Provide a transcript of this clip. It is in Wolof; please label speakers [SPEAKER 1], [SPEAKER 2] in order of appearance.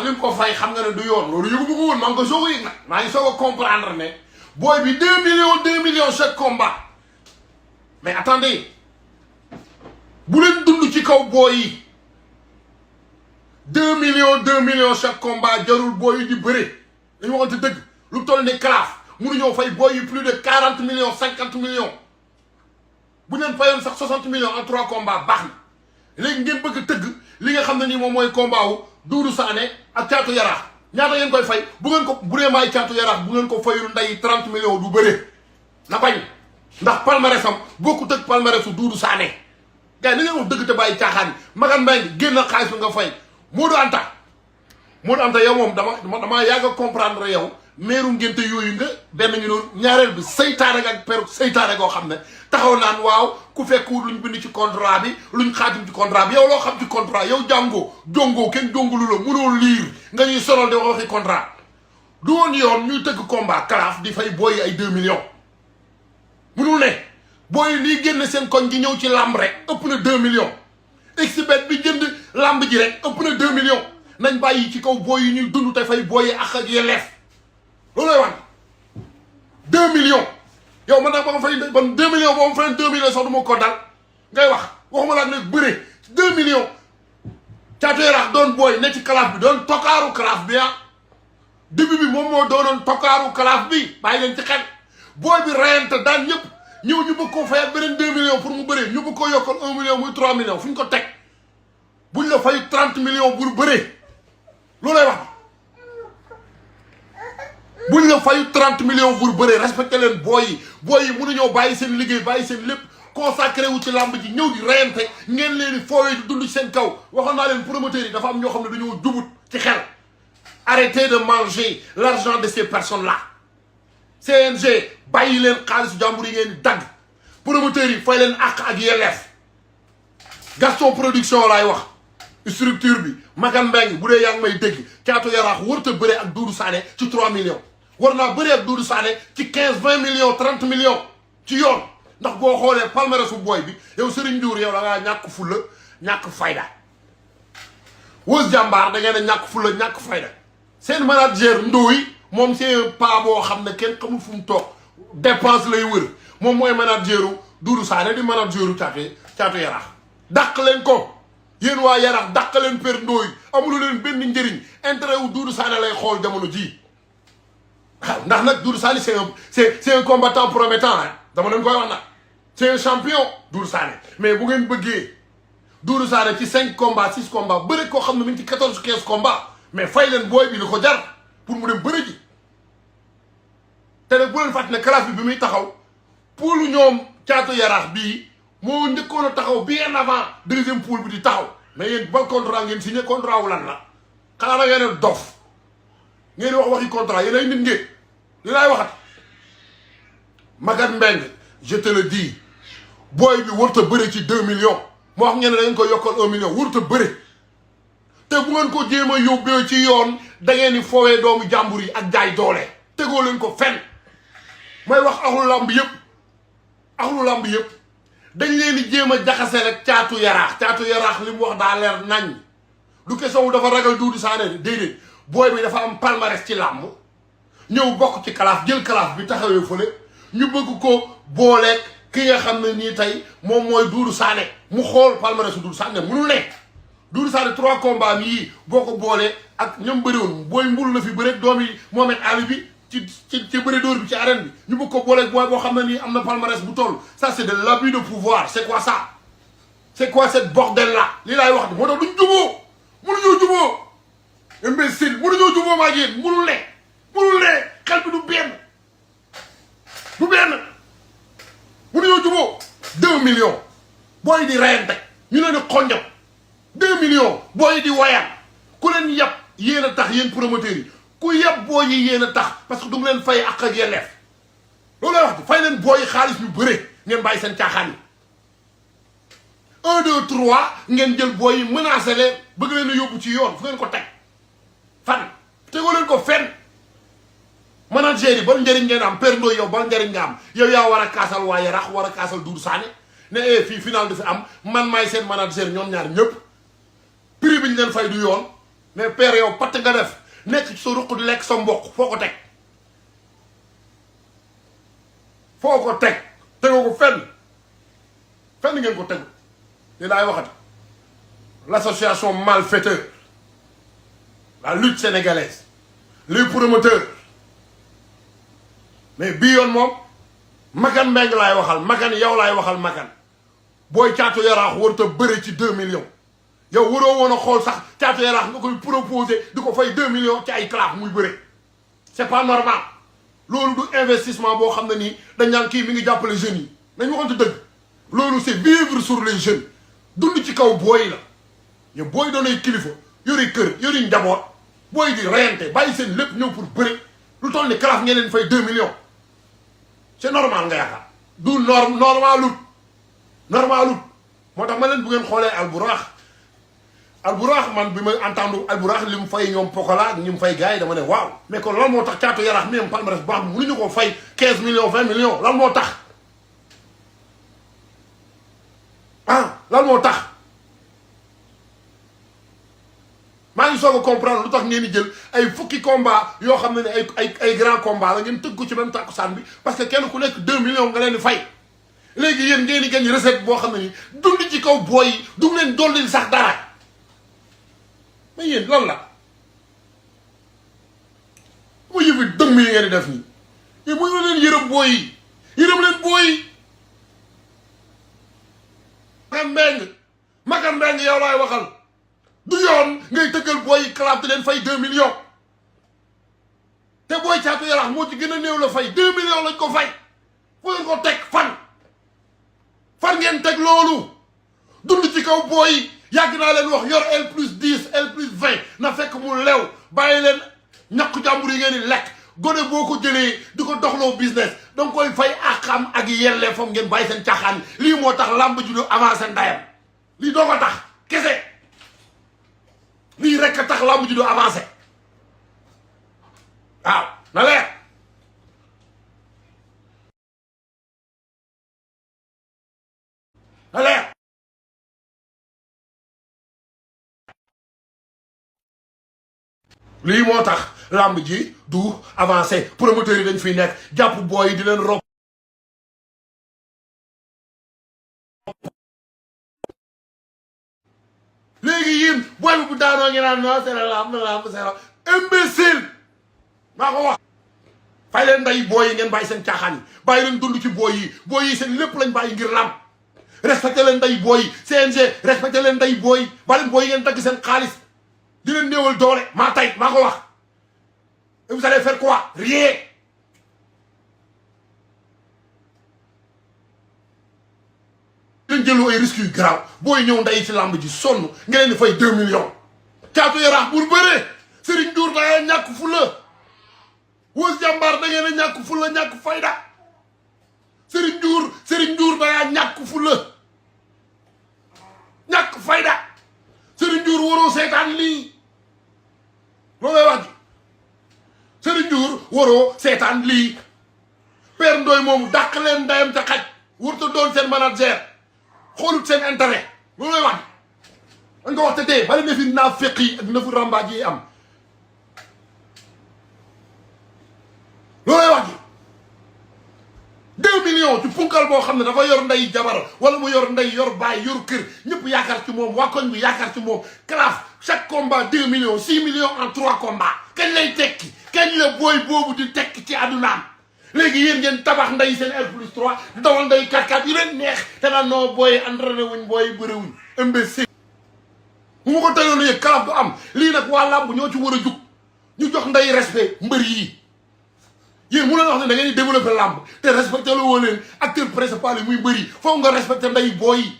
[SPEAKER 1] li nga ko fay xam nga ne du yoon loolu yëgu ma ko woon maa ngi ko soog a yëg nag maa ngi soog a comprendre ne booy bi 2 millions chaque combat mais attendez bu leen dund ci kaw booy yi 2 millions chaque combat jarul booy yi di bëre dañu waxante dëgg lu toll ni Kalaaf mënuñoo fay booy yi plus de 40 millions 50 millions bu ñu leen fayoon sax 60 millions en 3 combats baax na léegi ngeen bëgg tëgg li nga xam ne nii moom mooy combat wu Doudou Sané ak Caatu Yaraax ñaata ngeen koy fay bu ngeen ko bu dee maay Caatu Yaraax bu ngeen ko fayul nday 30 millions du bëre na bañ ndax palmarèsam bokkut ak palmarèsu Doudou Sané gars yi ni ngeen wax dëgg te bàyyi caaxaan yi Magan Mbengue génn xaalis bi nga fay Modou Anta yow moom damaa yàgg a comprendre yow meeru ngénte yooyu nga benn ngi noonu ñaareel bi saytaane nga ak peru saytaane goo xam ne taxaw naan waaw ku fekkuwul luñ bind ci contrat bi luñ xaatim ci contrat bi yow loo xam ci contrat yow jongoo kenn jongulu la mënoo liir nga ñuy sonal de waxi contrat du woon yoon ñuy tëgg combat Kalaaf di fay booyi ay 2 millions mënul ne booyi lii génn seen koñ gi ñëw ci làmb rek ëpp na 2 millions xbet bi jënd làmb ji rek ëpp na 2 millions nañ bàyyi ci kaw booy yi ñuy dund te fay booyi ak yelleef loolu lay wax 2 millions yow man nag ba nga fay ban 2 millions boo ma fay 2 millions sax du ma ko dal ngay wax waxuma laa ne bëre 2 millions Caatu Yaraax doon booy ne ci Kalaaf bi doon tokkaaru Kalaaf bi ah début bi moom moo doonoon tokkaaru Kalaaf bi bàyyi leen ci xel booy bi rayante daan ñëpp ñëw ñu bëgg koo fayat beneen 2 millions pour mu bëree ñu bëgg koo yokkal 1 million muy 3 millions fu ñu ko teg buñ la fay 30 millions pour bëree loolu lay wax buñ la fayu 30 millions pour bëree respecté leen booy yi mënuñoo bàyyi seen liggéey bàyyi seen lépp consacré wu ci làmb ji ñëw di reyante ngeen leen di foowee di dund ci seen kaw waxoon naa leen promoteurs yi dafa am ñoo xam ne dañoo jubut ci xel arrêtez de manger l'argent de ces personnes là CNG bàyyi leen xaalisu jàmbur yi ngeen di dagg promoteurs yi fay leen àq ak yelleef Gaston Production laay wax structure bi Magan Mbengue bu dee yaa ngi may dégg Caatu Yaraax warut a bëree ak Doudou Sané ci 3 millions war naa bëree ak Doudou Sané ci 15 20 millions 30 millions ci yoon ndax boo xoolee palmarèsu booy bi yow Serigne Ndiour yow da ngaa ñàkk fulla ñàkk fayda Wës Jàmbaar da ngeen a ñàkk fulla ñàkk fayda seen manager Ndoye moom c'est un pas boo xam ne kenn xamul fu mu toog dépense lay wër moom mooy manageru Doudou Sané di manageru Caatu Yaraax dàq leen ko yéen waa Yaraax dàq leen per Ndoye amulu leen benn njëriñ intérêt wu Doudou Sané lay xool jamono ji waaw ndax nag Doudou Sané c'est un combattant promettant ah dama leen koy wax nag c'est un champion Doudou Sané mais bu ngeen bëggee Doudou Sané ci 5 combats 6 combats bëri koo xam ne mi ngi ci 14 15 combats mais fay leen booy bi li ko jar pour mu dem bëri ji te nag bu leen fàtte ne Kalaaf bi muy taxaw pour ñoom Caatu Yaraax bii moo njëkkoon a taxaw bien avant deuxième poule bi di taxaw mais yéen ban contrat ngeen signé contrat wu lan la xanaa da ngeen dof ngeen wax waxi contrat yéen ay nit ngeen li laay waxat Magan Mbengue je te le dis booy bi warut a bëre ci 2 millions moo wax ngeen ne da ngeen ko yokkal 1 million warut a bëre te bu ngeen ko jéem a yóbbee ci yoon da ngeen di foowee doomu jàmbur yi ak jaay doole tegoo leen ko fenn mooy wax axlu lamb yëpp dañ leen di jéem a jaxase rek Caatu Yaraax li mu wax daa leer nañ du question wu dafa ragal Doudou Sané déedéet booy bi dafa am palmarès ci làmb ñëw bokk ci Kalaaf jël Kalaaf bi taxawee fële ñu bëgg ko booleeg ki nga xam ne nii tey moom mooy Doudou Sané mu xool palmarès su Doudou Sané mënul ne Doudou Sané 3 combats yii boo ko boolee ak ñoom bëriwoon booy mbul la fi bëreeg doomi Mohamed Ali bi ci bëri dóor bi ci arène bi ñu bëgg ko booleeg booy boo xam ne nii am na palmarès bu toll ça c'est de l'abus de pouvoir c'est quoi ça c'est quoi cette bordel là lii laay wax moo tax duñ juboo mënuñoo juboo imbécile mënuñoo juboo maa ngi yéen mënul ne xel bi du benn mënuñoo juboo 2 millions booy di reyante ñu leen di xonjam 2 millions booy di wayaan ku leen yàpp yéen a tax yéen promoteurs yi ku yàpp booy yi yéen a tax parce que du nga leen fay ak yelleef loolu lay wax fay leen booy xaalis ñu bëre ngeen bàyyi seen caaxaan yi 1 2 3 ngeen jël booy yi menacé leen bëgg leen a yóbbu ci yoon fu ngeen ko teg fan tegoo leen ko fenn manager yi ban njëriñ ngeen am per Ndoye yow ban njëriñ nga am yow yaa war a kaasal waa Yaraax war a kaasal Doudou Sané ne fii final du fi am man maay seen manager ñoom ñaar ñëpp prix bi ñu leen fay du yoon mais père yow patt nga def nekk ci sa ruq di lekk sa mboq foo ko teg tegoo ko fenn ngeen ko teg li laay waxati l'association malfaiteur la lutte sénégalaise les promoteurs mais bii yoon moom Makan Mbengue laay waxal Makan yow laay waxal Makan booy Caatu Yaraax warut a bëre ci 2 millions yow waroo woon a xool sax Caatu Yaraax nga koy proposé di ko fay 2 millions ci ay claf muy bëre c'est pas normal loolu du investissement boo xam ne nii dañ naan kii mi ngi jàppale jeunes yi nañ waxante dëgg loolu c'est vivre sur les jeunes dund ci kaw booy la yow booy doonay kilifa yori kër yori njaboot booy di reyante bàyyi seen lépp ñëw pour bëre lu toll ni claf ngeen leen fay 2 millions c'est normal nga yaakaar du normalut moo tax ma leen bu ngeen xoolee Alburax man bi ma entendre Alburax li mu fay ñoom Pokola ak ñi mu fay gars yi dama ne waaw mais kon lan moo tax Caatu Yaraax même palmarès baax mënuñu ko fay 15 millions 20 millions lan moo tax lan moo tax maa ngi soog a comprendre lu tax ngeen di jël ay fukki combat yoo xam ne ay grand combat la ngeen tëgg ko ci même takkusaan bi parce que kenn ku nekk 2 millions nga leen di fay léegi yéen ngeen di gañ recette boo xam ne ni dund ci kaw booy yi du leen dollil sax dara mais yéen lan la mu yëfi dëmm yi ngeen di def nii yéen mooy leen yërëm booy yi yërëm leen booy yi Makan Mbengue yow laay waxal du yoon ngay tëggal booy yi clap di leen fay 2 millions te booy Caatu Yaraax moo ci gën a néew la fay 2 millions lañ ko fay fu ngeen ko teg fan ngeen teg loolu dund ci kaw booy yi yàgg naa leen wax yor L+10 L+20 na fekk mu lew bàyyi leen ñàkku jàmbur yi ngeen di lekk gone boo ko jëlee di ko doxloo business danga koy fay àqam ak yellee fam ngeen bàyyi seen caaxaan lii moo tax làmb ju du avancé ndayam lii doo ko tax kese lii rekk a tax làmb ju du avancé waaw na leer na leer lii moo tax làmb ji du avancé promoteurs yi dañ fiy nekk jàpp booy yi di leen rob léegi yéen booy bi bu daanoo ngi naan non c'est la lamb c'est la imbécile maa ko wax fay leen nday booy yi ngeen bàyyi seen caaxaan yi bàyyi leen dund ci booy yi seen lépp lañ bàyyi ngir lamb respecté leen nday booy yi CNG respecté leen nday booy yi ba leen booy yi ngeen dagg seen xaalis di leen néewal doole maa tay maa ko wax et vous allez faire quoi rien leen jëloo ay risques yu garaaw booy ñëw nday ci làmb ji sonn nga leen di fay 2 millions Caatu Yaraax bul bëree Serigne Ndiour da ngeen ñàkk fulla Wos Jàmbaar da ngeen a ñàkk fulla ñàkk fayda Serigne Ndiour da ngaa ñàkk fulla ñàkk fayda Serigne Ndiour waroo seetaan lii loo ngay wax ji Serigne Ndiour waroo seetaan lii Père Ndoye moomu dàq leen ndayam ca xaj warut doon seen manager xoolut seen intérêt loolu lay wax dañ ko wax te dee bari na fi naafeq yi ak nëfu rambaaj yi am loolu lay wax ji 2 millions ci punkal boo xam ne dafa yor nday jabar wala mu yor nday yor baay yor kër ñëpp yaakaar ci moom waa koñ bi yaakaar ci moom classe chaque combat 2 millions 6 millions en 3 combats kañ lay tekki kañ la booy boobu di tekki ci àddunaam léegi yéen ngeen tabax nday seen R+3 di dawal nday 4x4 yu leen neex te naan noo booy entraîné wuñ booy bëre wuñ imbécile mu ma ko teyoon yëg kalaf du am lii nag waa làmb ñoo ci war a jug ñu jox nday respect mbër yii yéen mu leen wax ne da ngeen di développer làmb te respecté la woo leen acteur principal yi muy mbër yi foog nga respecté nday booy yi